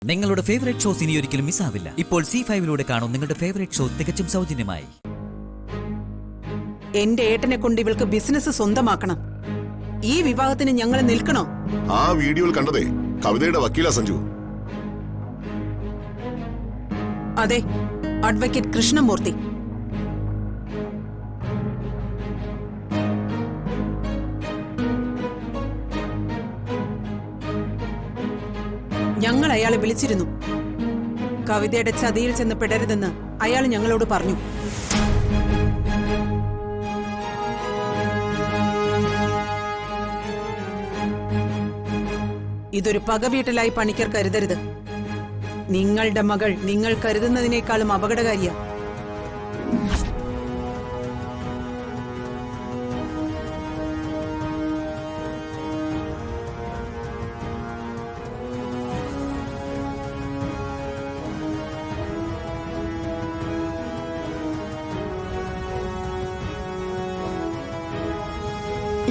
നിങ്ങളുടെ favourite shows ഇനി ഒരിക്കലും മിസ്സാവില്ല. ഇപ്പോൾ C5-ലൂടെ കാണും നിങ്ങളുടെ ഫേവറേറ്റ് ഷോ തികച്ചും സൗജന്യമായി. എന്റെ ഏട്ടനെ കൊണ്ട് ഇവൾക്ക് ബിസിനസ് സ്വന്തമാക്കണം. ഈ വിവാഹത്തിന് ഞങ്ങൾ നിൽക്കണോ? ആ വീഡിയോയിൽ കണ്ടതേ കവിതയുടെ വക്കീല സഞ്ജു. അതെ, അഡ്വക്കേറ്റ് കൃഷ്ണമൂർത്തി. ഞങ്ങൾ അയാളെ വിളിച്ചിരുന്നു. കവിതയുടെ ചതിയിൽ ചെന്ന് പെടരുതെന്ന് അയാൾ ഞങ്ങളോട് പറഞ്ഞു. ഇതൊരു പകവീട്ടലായി പണിക്കർ കരുതരുത്. നിങ്ങളുടെ മകൾ നിങ്ങൾ കരുതുന്നതിനേക്കാളും അപകടകാരിയാ.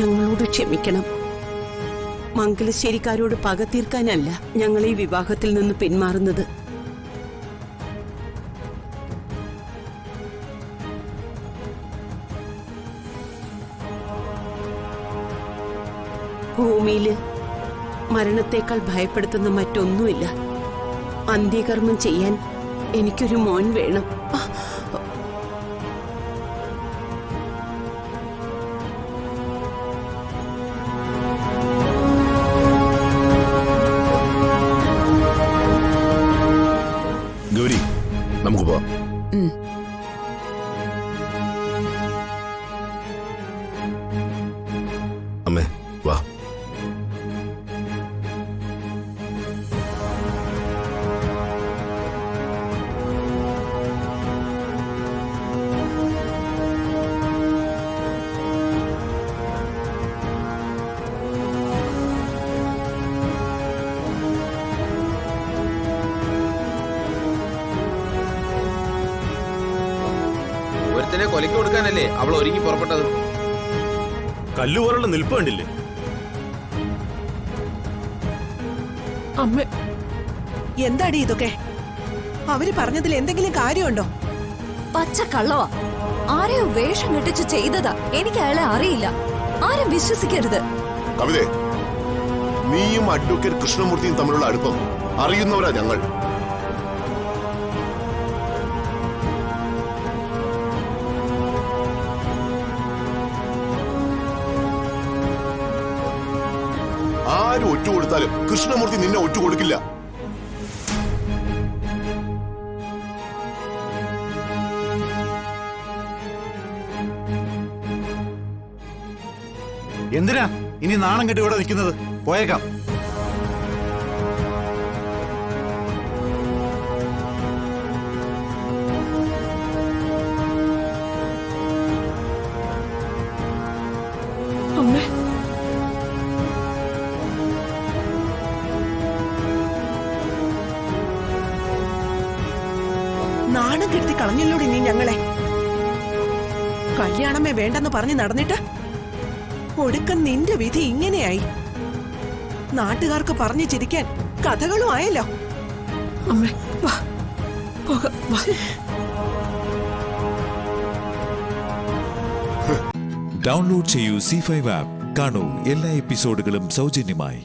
ഞങ്ങളോട് ക്ഷമിക്കണം. മംഗലശ്ശേരിക്കാരോട് പക തീർക്കാനല്ല ഞങ്ങൾ ഈ വിവാഹത്തിൽ നിന്ന് പിന്മാറുന്നത്. ഭൂമിയില് മരണത്തേക്കാൾ ഭയപ്പെടുത്തുന്ന മറ്റൊന്നുമില്ല. അന്ത്യകർമ്മം ചെയ്യാൻ എനിക്കൊരു മോൻ വേണം. ഗൗരി, നമുക്ക് പോവാം. അമ്മേ വാ. ഒരുത്തനെ കൊലയ്ക്ക് കൊടുക്കാനല്ലേ അവൾ ഒരുങ്ങി പുറപ്പെട്ടത്. കല്ലുപോലുള്ള നിൽപ്പ് കണ്ടില്ലേ? അമ്മ, എന്താടി ഇതൊക്കെ? അവര് പറഞ്ഞതിൽ എന്തെങ്കിലും കാര്യമുണ്ടോ? പച്ച കള്ളവാ. ആരെയോ വേഷം കെട്ടിച്ച് ചെയ്തതാ. എനിക്ക് അയാളെ അറിയില്ല. ആരും വിശ്വസിക്കരുത്. കവിതേ, നീയും അഡ്വക്കേറ്റ് കൃഷ്ണമൂർത്തിയും തമ്മിലുള്ള അടുപ്പം അറിയുന്നവരാ ഞങ്ങൾ. ആരും ഒറ്റുകൊടുത്താലും കൃഷ്ണമൂർത്തി നിന്നെ ഒറ്റുകൊടുക്കില്ല. എന്തിനാ ഇനി നാണം കെട്ടി ഇവിടെ നിൽക്കുന്നത്? പോയേക്കാം. അമ്മേ, നാണം കെടുത്തി കളഞ്ഞല്ലോടി നീ ഞങ്ങളെ. കല്യാണമേ വേണ്ടെന്ന് പറഞ്ഞ് നടന്നിട്ട് ഒടുക്കം നിന്റെ വിധി ഇങ്ങനെയായി. നാട്ടുകാർക്ക് പറഞ്ഞു ചിരിക്കാൻ കഥകളും ആയല്ലോ. അമ്മേ വാ, പോകാം. ഡൗൺലോഡ് ചെയ്യൂ C5 ആപ്പ്. കാണൂ എല്ലാ എപ്പിസോഡുകളും സൗജന്യമായി.